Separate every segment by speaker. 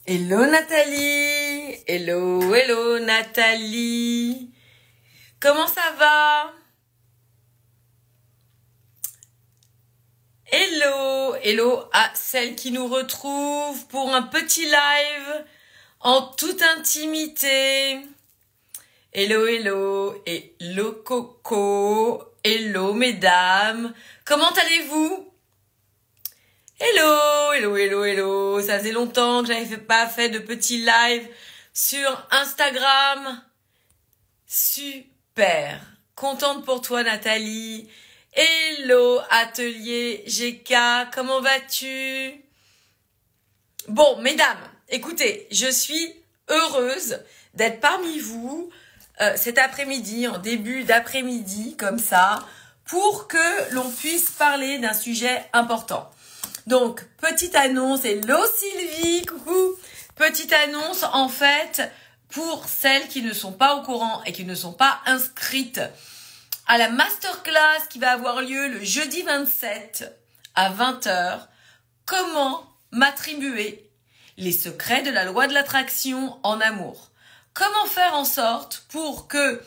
Speaker 1: Hello Nathalie, hello Nathalie, comment ça va? Hello à celles qui nous retrouvent pour un petit live en toute intimité. Hello Coco, hello mesdames, comment allez-vous? Hello, ça faisait longtemps que j'avais pas fait de petits live sur Instagram. Super, contente pour toi Nathalie. Hello Atelier GK, comment vas-tu? Bon, mesdames, écoutez, je suis heureuse d'être parmi vous cet après-midi, en début d'après-midi, comme ça, pour que l'on puisse parler d'un sujet important. Donc, petite annonce, hello Sylvie, coucou. Petite annonce, en fait, pour celles qui ne sont pas au courant et qui ne sont pas inscrites à la masterclass qui va avoir lieu le jeudi 27 à 20h. Comment m'attribuer les secrets de la loi de l'attraction en amour? Comment faire en sorte pour que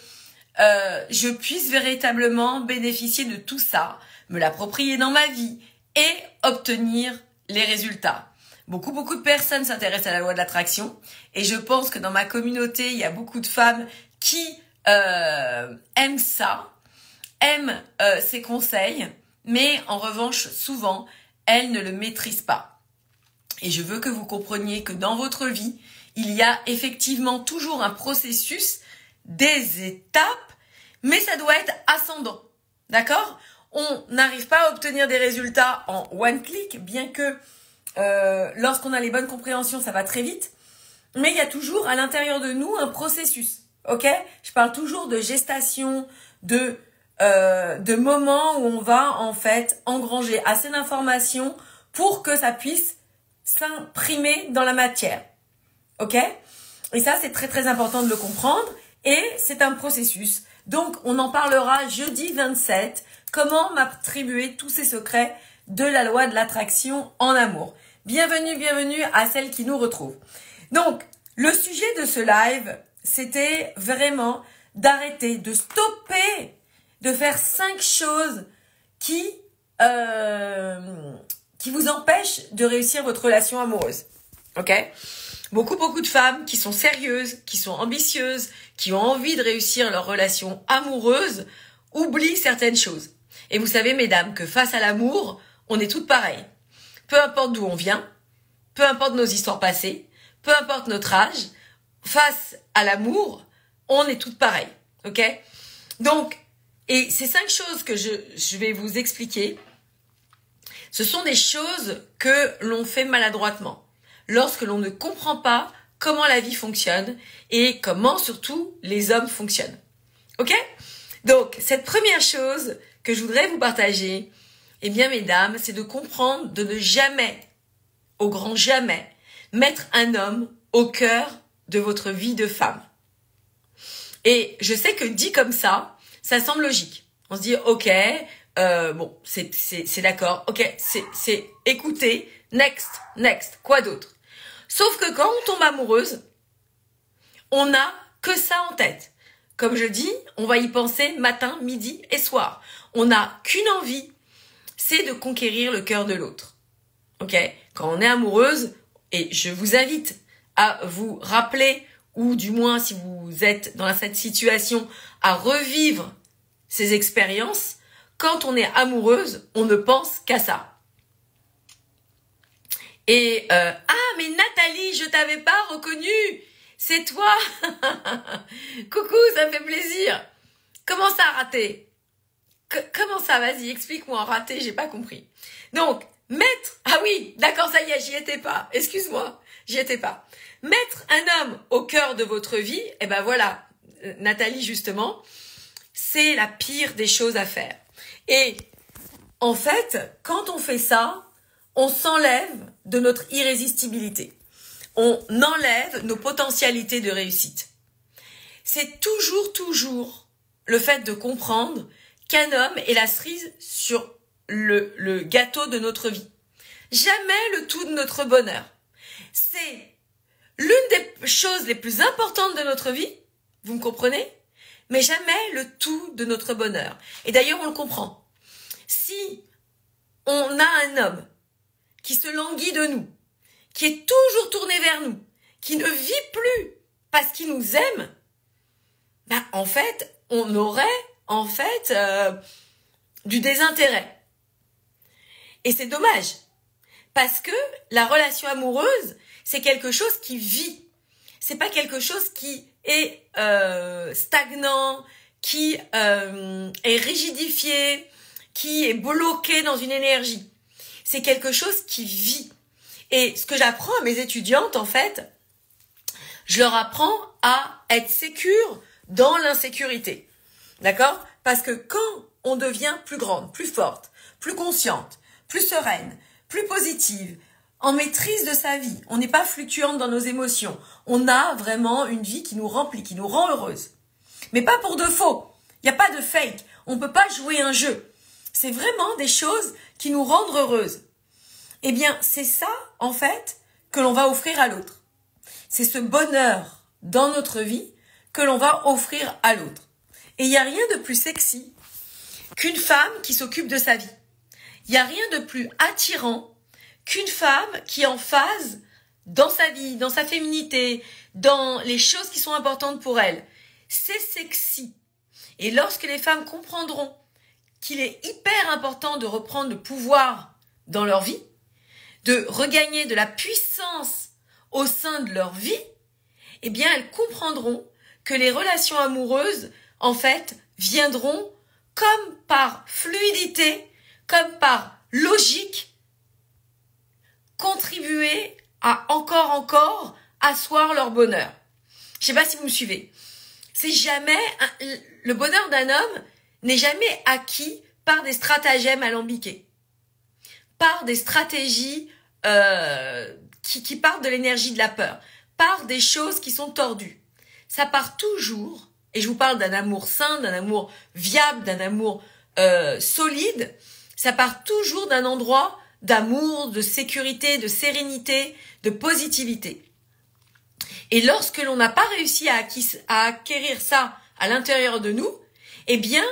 Speaker 1: je puisse véritablement bénéficier de tout ça, me l'approprier dans ma vie et obtenir les résultats. Beaucoup de personnes s'intéressent à la loi de l'attraction et je pense que dans ma communauté, il y a beaucoup de femmes qui aiment ça, aiment ces conseils, mais en revanche, souvent, elles ne le maîtrisent pas. Et je veux que vous compreniez que dans votre vie, il y a effectivement toujours un processus, des étapes, mais ça doit être ascendant. D'accord ? On n'arrive pas à obtenir des résultats en one click, bien que lorsqu'on a les bonnes compréhensions, ça va très vite. Mais il y a toujours à l'intérieur de nous un processus, ok? Je parle toujours de gestation, de moments où on va en fait engranger assez d'informations pour que ça puisse s'imprimer dans la matière, ok? Et ça, c'est très important de le comprendre et c'est un processus. Donc, on en parlera jeudi 27. Comment m'attribuer tous ces secrets de la loi de l'attraction en amour. Bienvenue à celles qui nous retrouvent. Donc, le sujet de ce live, c'était vraiment d'arrêter, de stopper, de faire 5 choses qui vous empêchent de réussir votre relation amoureuse. Ok ? Beaucoup de femmes qui sont sérieuses, qui sont ambitieuses, qui ont envie de réussir leur relation amoureuse, oublient certaines choses. Et vous savez, mesdames, que face à l'amour, on est toutes pareilles. Peu importe d'où on vient, peu importe nos histoires passées, peu importe notre âge, face à l'amour, on est toutes pareilles. Ok ? Donc, et ces 5 choses que je vais vous expliquer, ce sont des choses que l'on fait maladroitement, lorsque l'on ne comprend pas comment la vie fonctionne et comment surtout les hommes fonctionnent. Ok ? Donc, cette première chose que je voudrais vous partager, eh bien, mesdames, c'est de comprendre de ne jamais, au grand jamais, mettre un homme au cœur de votre vie de femme. Et je sais que dit comme ça semble logique. On se dit, ok, bon, c'est d'accord, ok, c'est écouter, next, quoi d'autre? Sauf que quand on tombe amoureuse, on n'a que ça en tête. Comme je dis, on va y penser matin, midi et soir. On n'a qu'une envie, c'est de conquérir le cœur de l'autre. Ok ? Quand on est amoureuse, et je vous invite à vous rappeler, ou du moins si vous êtes dans cette situation, à revivre ces expériences, quand on est amoureuse, on ne pense qu'à ça. Et mais Nathalie, je t'avais pas reconnue. C'est toi. Coucou, ça me fait plaisir. Comment ça, raté? Comment ça? Vas-y, explique-moi. Raté, j'ai pas compris. Donc, mettre... Ah oui, d'accord, ça y est, j'y étais pas. Excuse-moi, j'y étais pas. Mettre un homme au cœur de votre vie, eh ben voilà, Nathalie, justement, c'est la pire des choses à faire. Et en fait, quand on fait ça, on s'enlève de notre irrésistibilité. On enlève nos potentialités de réussite. C'est toujours le fait de comprendre qu'un homme est la cerise sur le gâteau de notre vie. Jamais le tout de notre bonheur. C'est l'une des choses les plus importantes de notre vie, vous me comprenez? Mais jamais le tout de notre bonheur. Et d'ailleurs, on le comprend. Si on a un homme qui se languit de nous, qui est toujours tourné vers nous, qui ne vit plus parce qu'il nous aime, ben, en fait, on aurait du désintérêt. Et c'est dommage. Parce que la relation amoureuse, c'est quelque chose qui vit. C'est pas quelque chose qui est stagnant, qui est rigidifié, qui est bloqué dans une énergie. C'est quelque chose qui vit. Et ce que j'apprends à mes étudiantes, en fait, je leur apprends à être sécure dans l'insécurité. D'accord? Parce que quand on devient plus grande, plus forte, plus consciente, plus sereine, plus positive, en maîtrise de sa vie, on n'est pas fluctuante dans nos émotions, on a vraiment une vie qui nous remplit, qui nous rend heureuse. Mais pas pour de faux, il n'y a pas de fake, on ne peut pas jouer un jeu. C'est vraiment des choses qui nous rendent heureuses. Eh bien, c'est ça, en fait, que l'on va offrir à l'autre. C'est ce bonheur dans notre vie que l'on va offrir à l'autre. Et il n'y a rien de plus sexy qu'une femme qui s'occupe de sa vie. Il n'y a rien de plus attirant qu'une femme qui est en phase dans sa vie, dans sa féminité, dans les choses qui sont importantes pour elle. C'est sexy. Et lorsque les femmes comprendront qu'il est hyper important de reprendre le pouvoir dans leur vie, de regagner de la puissance au sein de leur vie, eh bien, elles comprendront que les relations amoureuses, en fait, viendront comme par fluidité, comme par logique, contribuer à encore asseoir leur bonheur. Je sais pas si vous me suivez. C'est jamais, le bonheur d'un homme n'est jamais acquis par des stratagèmes alambiqués, par des stratégies qui partent de l'énergie de la peur, par des choses qui sont tordues. Ça part toujours, et je vous parle d'un amour sain, d'un amour viable, d'un amour solide, ça part toujours d'un endroit d'amour, de sécurité, de sérénité, de positivité. Et lorsque l'on n'a pas réussi à acquérir ça à l'intérieur de nous, eh bien,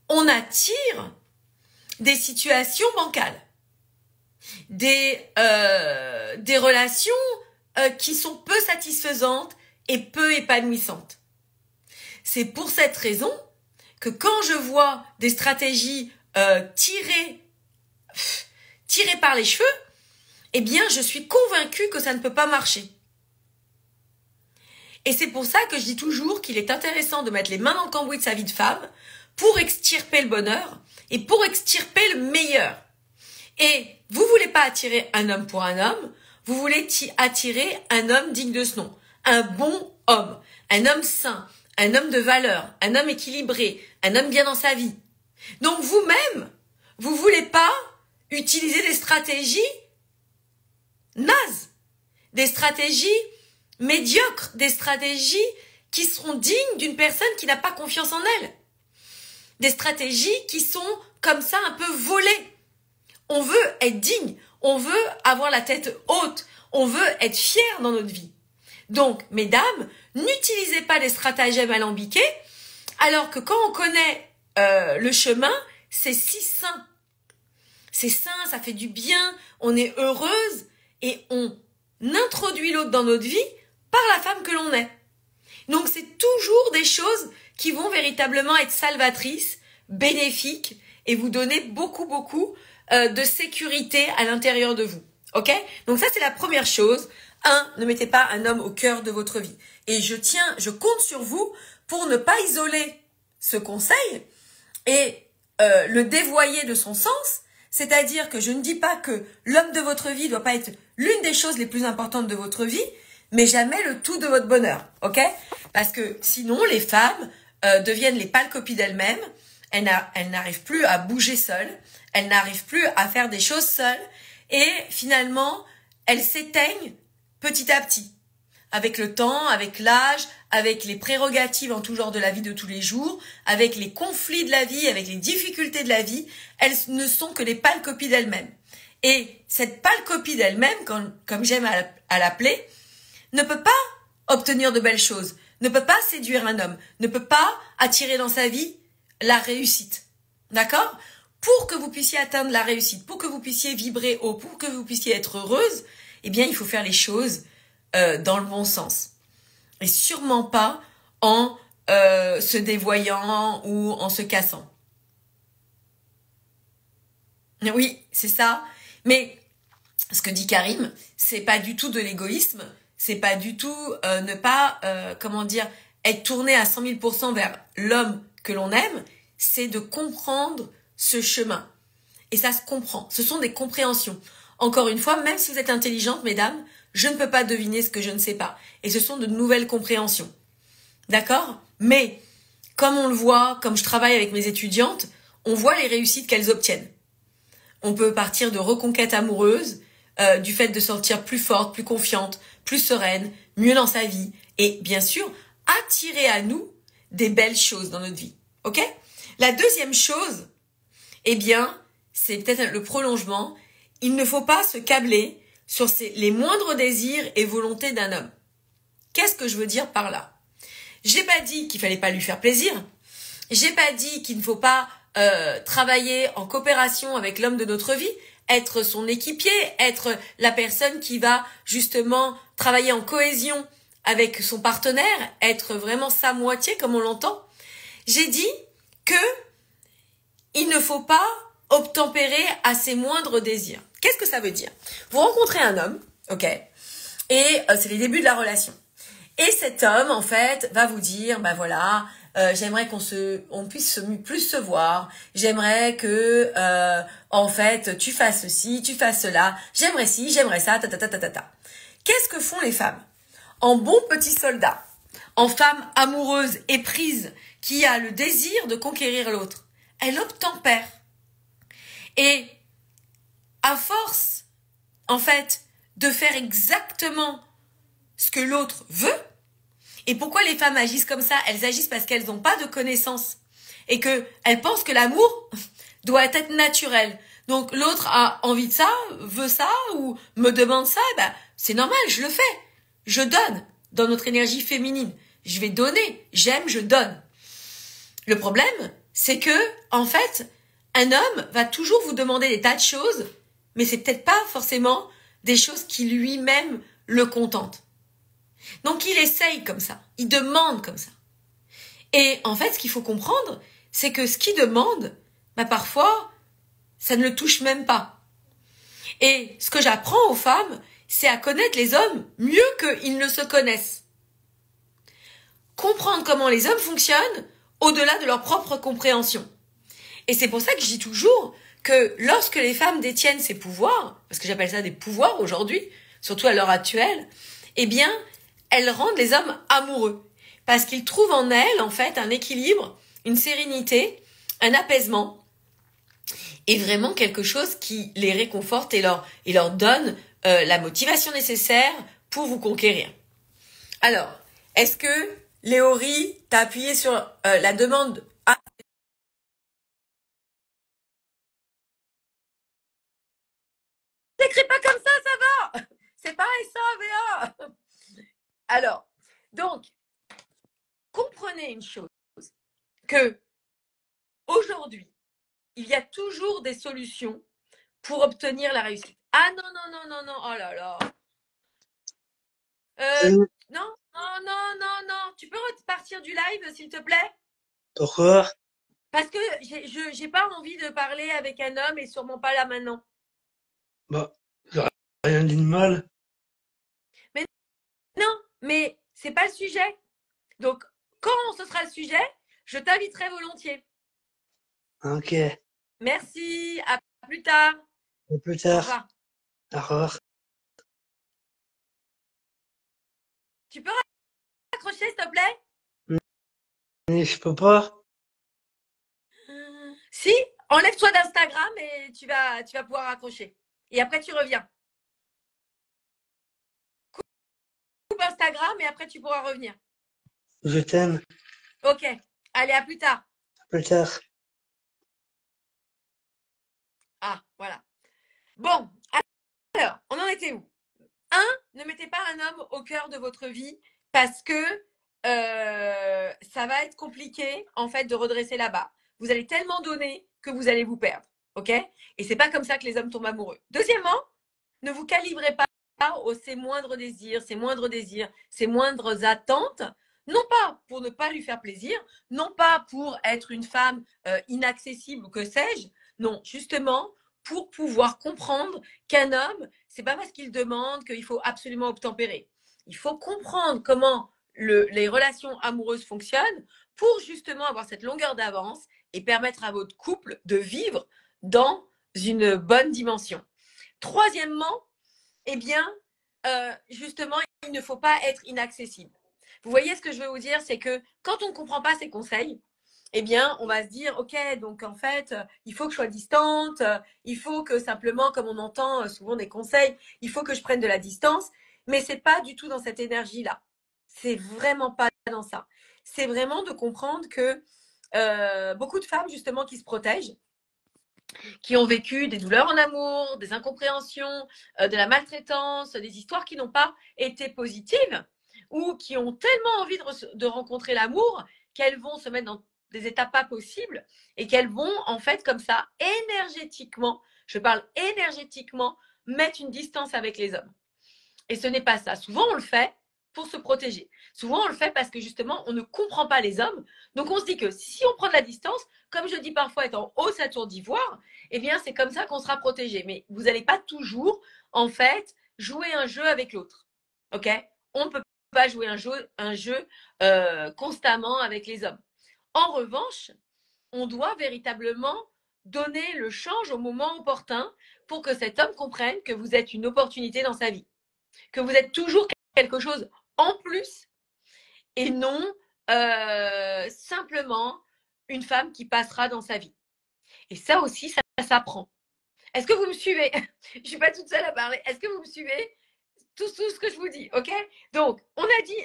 Speaker 1: on attire des situations bancales, des relations qui sont peu satisfaisantes et peu épanouissantes. C'est pour cette raison que quand je vois des stratégies tirées par les cheveux, eh bien, je suis convaincue que ça ne peut pas marcher. Et c'est pour ça que je dis toujours qu'il est intéressant de mettre les mains dans le cambouis de sa vie de femme pour extirper le bonheur et pour extirper le meilleur. Et vous voulez pas attirer un homme pour un homme, vous voulez attirer un homme digne de ce nom, un bon homme, un homme sain, un homme de valeur, un homme équilibré, un homme bien dans sa vie. Donc vous-même, vous voulez pas utiliser des stratégies nazes, des stratégies médiocres, des stratégies qui seront dignes d'une personne qui n'a pas confiance en elle. Des stratégies qui sont comme ça un peu volées. On veut être digne, on veut avoir la tête haute, on veut être fier dans notre vie. Donc, mesdames, n'utilisez pas des stratagèmes alambiqués, alors que quand on connaît le chemin, c'est si sain. C'est sain, ça fait du bien, on est heureuse et on introduit l'autre dans notre vie par la femme que l'on est. Donc, c'est toujours des choses qui vont véritablement être salvatrices, bénéfiques et vous donner beaucoup de sécurité à l'intérieur de vous. Ok? Donc ça, c'est la première chose. 1, ne mettez pas un homme au cœur de votre vie. Et je compte sur vous pour ne pas isoler ce conseil et le dévoyer de son sens. C'est-à-dire que je ne dis pas que l'homme de votre vie doit pas être l'une des choses les plus importantes de votre vie, mais jamais le tout de votre bonheur. Ok? Parce que sinon, les femmes deviennent les pâles copies d'elles-mêmes. Elles n'arrivent plus à bouger seules. Elles n'arrivent plus à faire des choses seules. Et finalement, elles s'éteignent petit à petit. Avec le temps, avec l'âge, avec les prérogatives en tout genre de la vie de tous les jours, avec les conflits de la vie, avec les difficultés de la vie, elles ne sont que les pâles copies d'elles-mêmes. Et cette pâle copie d'elle-même, comme j'aime à l'appeler, ne peut pas obtenir de belles choses, ne peut pas séduire un homme, ne peut pas attirer dans sa vie la réussite. D'accord? Pour que vous puissiez atteindre la réussite, pour que vous puissiez vibrer haut, pour que vous puissiez être heureuse, eh bien, il faut faire les choses dans le bon sens. Et sûrement pas en se dévoyant ou en se cassant. Oui, c'est ça. Mais ce que dit Karim, c'est pas du tout de l'égoïsme, c'est pas du tout ne pas, être tourné à 100 000% vers l'homme que l'on aime, c'est de comprendre ce chemin. Et ça se comprend. Ce sont des compréhensions. Encore une fois, même si vous êtes intelligente, mesdames, je ne peux pas deviner ce que je ne sais pas. Et ce sont de nouvelles compréhensions. D'accord? Mais, comme on le voit, comme je travaille avec mes étudiantes, on voit les réussites qu'elles obtiennent. On peut partir de reconquête amoureuse, du fait de se sentir plus forte, plus confiante, plus sereine, mieux dans sa vie. Et bien sûr, attirer à nous des belles choses dans notre vie. Ok? La deuxième chose, eh bien, c'est peut-être le prolongement. Il ne faut pas se câbler sur les moindres désirs et volontés d'un homme. Qu'est-ce que je veux dire par là? J'ai pas dit qu'il fallait pas lui faire plaisir. J'ai pas dit qu'il ne faut pas travailler en coopération avec l'homme de notre vie, être son équipier, être la personne qui va justement travailler en cohésion avec son partenaire, être vraiment sa moitié comme on l'entend. J'ai dit que il ne faut pas obtempérer à ses moindres désirs. Qu'est-ce que ça veut dire? Vous rencontrez un homme, ok, et c'est les débuts de la relation. Et cet homme, en fait, va vous dire, bah voilà, j'aimerais on puisse plus se voir. J'aimerais que, en fait, tu fasses ceci, tu fasses cela. J'aimerais ci, j'aimerais ça, ta. Qu'est-ce que font les femmes? En bon petit soldat, en femme amoureuse, éprise, qui a le désir de conquérir l'autre, elle obtempère. Et à force, en fait, de faire exactement ce que l'autre veut. Et pourquoi les femmes agissent comme ça? Elles agissent parce qu'elles n'ont pas de connaissances et qu'elles pensent que l'amour doit être naturel. Donc l'autre a envie de ça, veut ça ou me demande ça, ben, c'est normal, je le fais. Je donne dans notre énergie féminine. Je vais donner, j'aime, je donne. Le problème, c'est que, en fait, un homme va toujours vous demander des tas de choses, mais c'est peut-être pas forcément des choses qui lui-même le contentent. Donc il essaye comme ça, il demande comme ça. Et en fait, ce qu'il faut comprendre, c'est que ce qu'il demande, bah parfois, ça ne le touche même pas. Et ce que j'apprends aux femmes, c'est à connaître les hommes mieux qu'ils ne se connaissent. Comprendre comment les hommes fonctionnent au-delà de leur propre compréhension. Et c'est pour ça que je dis toujours que lorsque les femmes détiennent ces pouvoirs, parce que j'appelle ça des pouvoirs aujourd'hui, surtout à l'heure actuelle, eh bien, elles rendent les hommes amoureux. Parce qu'ils trouvent en elles, en fait, un équilibre, une sérénité, un apaisement, et vraiment quelque chose qui les réconforte et leur donne la motivation nécessaire pour vous conquérir. Alors, est-ce que Léorie, t'as appuyé sur la demande? Ah. T'écris pas comme ça va. C'est pareil ça, Béa. Alors, donc, comprenez une chose, que aujourd'hui, il y a toujours des solutions pour obtenir la réussite. Ah non, oh là là. Non. Tu peux repartir du live, s'il te plaît?
Speaker 2: Pourquoi?
Speaker 1: Parce que j'ai pas envie de parler avec un homme et sûrement pas là maintenant.
Speaker 2: Bah, j'ai rien dit de mal.
Speaker 1: Mais non, mais c'est pas le sujet. Donc, quand ce sera le sujet, je t'inviterai volontiers.
Speaker 2: Ok,
Speaker 1: Merci, à plus tard.
Speaker 2: à plus
Speaker 1: Au
Speaker 2: tard.
Speaker 1: revoir.
Speaker 2: Au revoir.
Speaker 1: Tu peux raccrocher, s'il te plaît?
Speaker 2: Mais je peux pas.
Speaker 1: Si, enlève-toi d'Instagram et tu vas pouvoir raccrocher. Et après, tu reviens. Coupe Instagram et après, tu pourras revenir.
Speaker 2: Je t'aime.
Speaker 1: Ok, allez, à plus tard.
Speaker 2: À plus tard.
Speaker 1: Ah, voilà. Bon, alors, on en était où? Un, ne mettez pas un homme au cœur de votre vie parce que ça va être compliqué en fait de redresser la barre. Vous allez tellement donner que vous allez vous perdre, ok? Et c'est pas comme ça que les hommes tombent amoureux. Deuxièmement, ne vous calibrez pas ces moindres désirs, ces moindres attentes, non pas pour ne pas lui faire plaisir, non pas pour être une femme inaccessible ou que sais-je, non, justement pour pouvoir comprendre qu'un homme, c'est pas parce qu'il demande qu'il faut absolument obtempérer. Il faut comprendre comment les relations amoureuses fonctionnent pour justement avoir cette longueur d'avance et permettre à votre couple de vivre dans une bonne dimension. Troisièmement, eh bien, justement, il ne faut pas être inaccessible. Vous voyez ce que je veux vous dire, c'est que quand on ne comprend pas ces conseils, eh bien, on va se dire, ok, donc en fait, il faut que je sois distante, il faut que simplement, comme on entend souvent des conseils, il faut que je prenne de la distance, mais c'est pas du tout dans cette énergie-là. C'est vraiment pas dans ça. C'est vraiment de comprendre que beaucoup de femmes, justement, qui se protègent, qui ont vécu des douleurs en amour, des incompréhensions, de la maltraitance, des histoires qui n'ont pas été positives ou qui ont tellement envie de rencontrer l'amour qu'elles vont se mettre dans des états pas possibles et qu'elles vont en fait comme ça énergétiquement, je parle énergétiquement, mettre une distance avec les hommes. Et ce n'est pas ça. Souvent on le fait pour se protéger. Souvent on le fait parce que justement on ne comprend pas les hommes. Donc on se dit que si on prend de la distance, comme je dis parfois être en haut sa tour d'ivoire, eh bien c'est comme ça qu'on sera protégé. Mais vous n'allez pas toujours en fait jouer un jeu avec l'autre. Ok? On ne peut pas jouer un jeu constamment avec les hommes. En revanche, on doit véritablement donner le change au moment opportun pour que cet homme comprenne que vous êtes une opportunité dans sa vie, que vous êtes toujours quelque chose en plus et non simplement une femme qui passera dans sa vie. Et ça aussi, ça s'apprend. Est-ce que vous me suivez? Je ne suis pas toute seule à parler. Est-ce que vous me suivez? Tout ce que je vous dis, ok? Donc, on a dit,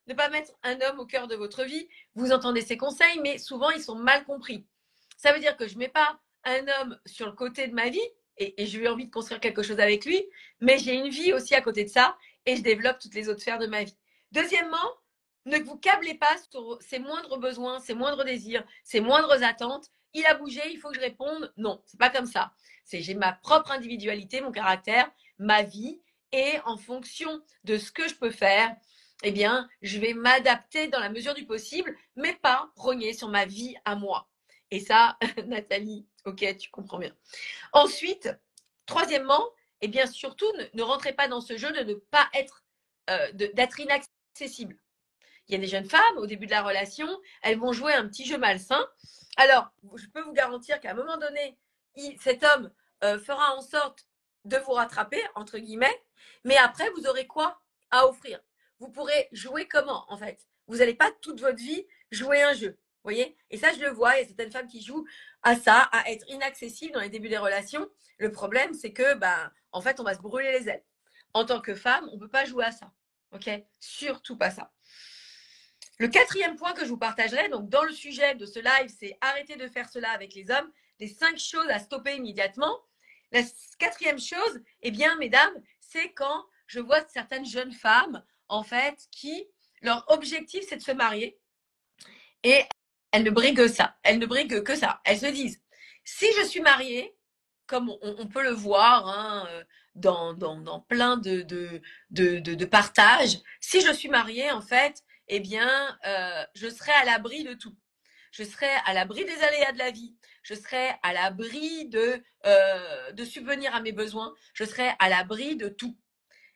Speaker 1: ne pas mettre un homme au cœur de votre vie. Vous entendez ces conseils, mais souvent, ils sont mal compris. Ça veut dire que je ne mets pas un homme sur le côté de ma vie et j'ai eu envie de construire quelque chose avec lui, mais j'ai une vie aussi à côté de ça et je développe toutes les autres sphères de ma vie. Deuxièmement, ne vous câblez pas sur ses moindres besoins, ses moindres désirs, ses moindres attentes. Il a bougé, il faut que je réponde. Non, c'est pas comme ça. J'ai ma propre individualité, mon caractère, ma vie, et en fonction de ce que je peux faire, eh bien, je vais m'adapter dans la mesure du possible, mais pas rogner sur ma vie à moi. Et ça, Nathalie, ok, tu comprends bien. Ensuite, troisièmement, eh bien, surtout, ne rentrez pas dans ce jeu de ne pas être, d'être inaccessible. Il y a des jeunes femmes, au début de la relation, elles vont jouer un petit jeu malsain. Alors, je peux vous garantir qu'à un moment donné, cet homme fera en sorte de vous rattraper, entre guillemets, mais après, vous aurez quoi à offrir? Vous pourrez jouer comment, en fait? Vous n'allez pas toute votre vie jouer un jeu, vous voyez? Et ça, je le vois, il y a certaines femmes qui jouent à ça, à être inaccessibles dans les débuts des relations. Le problème, c'est que, en fait, on va se brûler les ailes. En tant que femme, on ne peut pas jouer à ça, ok? Surtout pas ça. Le quatrième point que je vous partagerai, donc dans le sujet de ce live, c'est arrêter de faire cela avec les hommes, les 5 choses à stopper immédiatement. La quatrième chose, eh bien, mesdames, c'est quand je vois certaines jeunes femmes, en fait, qui, leur objectif, c'est de se marier. Et elles ne briguent ça. Elles ne briguent que ça. Elles se disent, si je suis mariée, comme on peut le voir hein, dans plein de partages, si je suis mariée, en fait, eh bien, je serai à l'abri de tout. Je serai à l'abri des aléas de la vie. Je serai à l'abri de subvenir à mes besoins. Je serai à l'abri de tout.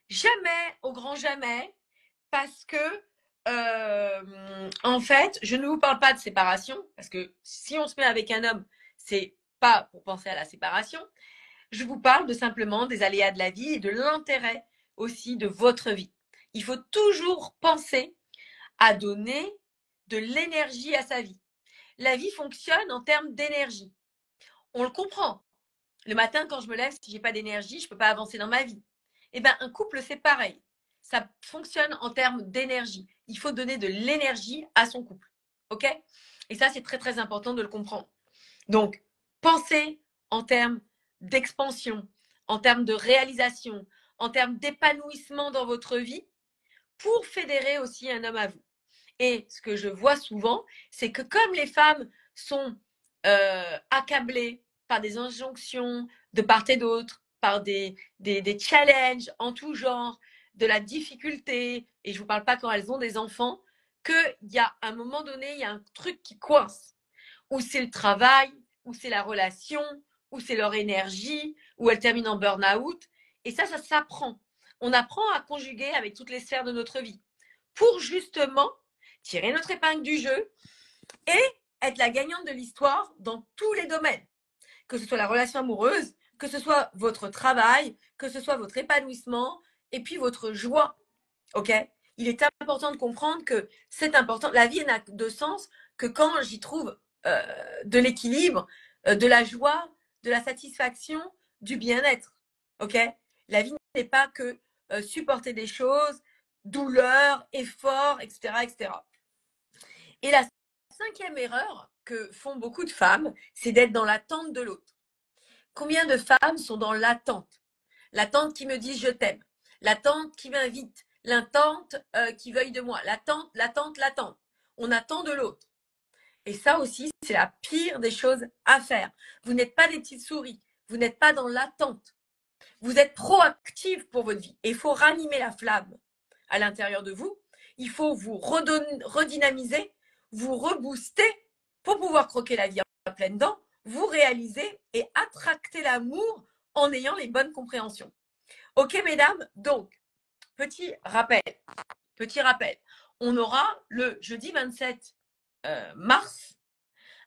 Speaker 1: Jamais, au grand jamais, parce que, en fait, je ne vous parle pas de séparation, parce que si on se met avec un homme, c'est pas pour penser à la séparation. Je vous parle de simplement des aléas de la vie et de l'intérêt aussi de votre vie. Il faut toujours penser à donner de l'énergie à sa vie. La vie fonctionne en termes d'énergie. On le comprend. Le matin, quand je me lève, si je n'ai pas d'énergie, je ne peux pas avancer dans ma vie. Eh bien, un couple, c'est pareil. Ça fonctionne en termes d'énergie. Il faut donner de l'énergie à son couple. OK? Et ça, c'est très, très important de le comprendre. Donc, pensez en termes d'expansion, en termes de réalisation, en termes d'épanouissement dans votre vie pour fédérer aussi un homme à vous. Et ce que je vois souvent, c'est que comme les femmes sont accablées par des injonctions de part et d'autre, par des challenges en tout genre, de la difficulté, et je ne vous parle pas quand elles ont des enfants, qu'il y a un moment donné, il y a un truc qui coince. Ou c'est le travail, ou c'est la relation, ou c'est leur énergie, ou elles terminent en burn-out. Et ça s'apprend. On apprend à conjuguer avec toutes les sphères de notre vie pour justement tirer notre épingle du jeu et être la gagnante de l'histoire dans tous les domaines. Que ce soit la relation amoureuse, que ce soit votre travail, que ce soit votre épanouissement et puis votre joie. Ok ? Il est important de comprendre que c'est important. La vie n'a de sens que quand j'y trouve de l'équilibre, de la joie, de la satisfaction, du bien-être. Ok ? La vie n'est pas que supporter des choses, douleur, effort, etc., etc. Et la cinquième erreur que font beaucoup de femmes, c'est d'être dans l'attente de l'autre. Combien de femmes sont dans l'attente? L'attente qui me dit je t'aime, l'attente qui m'invite, l'attente qui veuille de moi, l'attente. On attend de l'autre. Et ça aussi, c'est la pire des choses à faire. Vous n'êtes pas des petites souris, vous n'êtes pas dans l'attente. Vous êtes proactif pour votre vie. Et il faut ranimer la flamme à l'intérieur de vous. Il faut vous redynamiser, vous rebooster pour pouvoir croquer la vie à pleines dents, vous réaliser et attracter l'amour en ayant les bonnes compréhensions. Ok, mesdames? Donc, petit rappel. On aura le jeudi 27 mars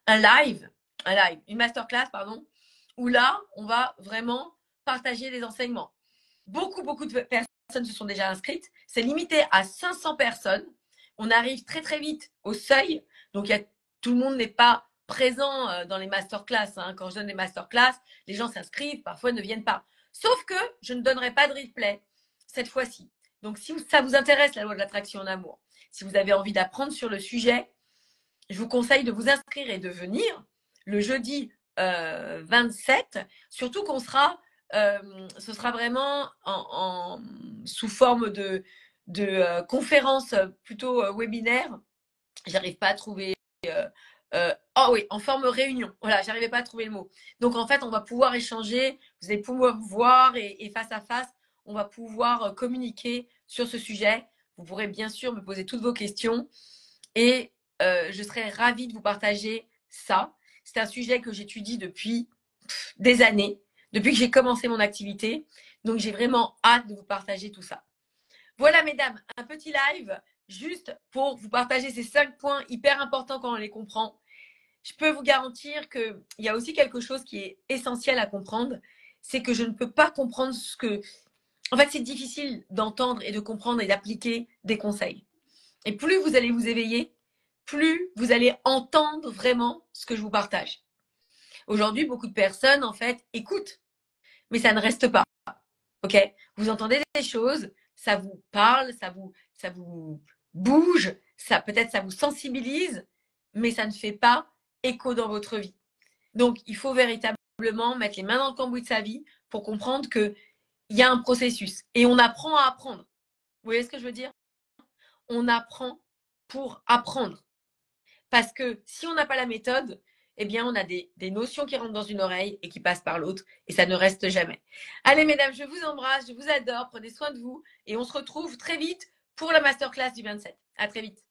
Speaker 1: une masterclass, où là, on va vraiment partager les enseignements. Beaucoup de personnes se sont déjà inscrites. C'est limité à 500 personnes. On arrive très, très vite au seuil. Donc, tout le monde n'est pas présent dans les masterclass. Quand je donne les masterclass, les gens s'inscrivent, parfois ne viennent pas. Sauf que je ne donnerai pas de replay cette fois-ci. Donc, si ça vous intéresse, la loi de l'attraction en amour, si vous avez envie d'apprendre sur le sujet, je vous conseille de vous inscrire et de venir le jeudi 27. Surtout qu'on sera, ce sera vraiment sous forme de conférence plutôt webinaire. J'arrive pas à trouver. En forme réunion. Voilà, j'arrivais pas à trouver le mot. Donc en fait, on va pouvoir échanger. Vous allez pouvoir voir et face à face, on va pouvoir communiquer sur ce sujet. Vous pourrez bien sûr me poser toutes vos questions et je serais ravie de vous partager ça. C'est un sujet que j'étudie depuis des années, depuis que j'ai commencé mon activité. Donc, j'ai vraiment hâte de vous partager tout ça. Voilà, mesdames, un petit live juste pour vous partager ces 5 points hyper importants quand on les comprend. Je peux vous garantir qu'il y a aussi quelque chose qui est essentiel à comprendre, c'est que je ne peux pas comprendre ce que… En fait, c'est difficile d'entendre et de comprendre et d'appliquer des conseils. Et plus vous allez vous éveiller, plus vous allez entendre vraiment ce que je vous partage. Aujourd'hui, beaucoup de personnes, en fait, écoutent, mais ça ne reste pas. Ok? Vous entendez des choses, ça vous parle, ça vous bouge, peut-être ça vous sensibilise, mais ça ne fait pas écho dans votre vie. Donc, il faut véritablement mettre les mains dans le cambouis de sa vie pour comprendre qu'il y a un processus et on apprend à apprendre. Vous voyez ce que je veux dire? On apprend pour apprendre. Parce que si on n'a pas la méthode, eh bien, on a des notions qui rentrent dans une oreille et qui passent par l'autre et ça ne reste jamais. Allez, mesdames, je vous embrasse, je vous adore, prenez soin de vous et on se retrouve très vite pour la masterclass du 27. À très vite.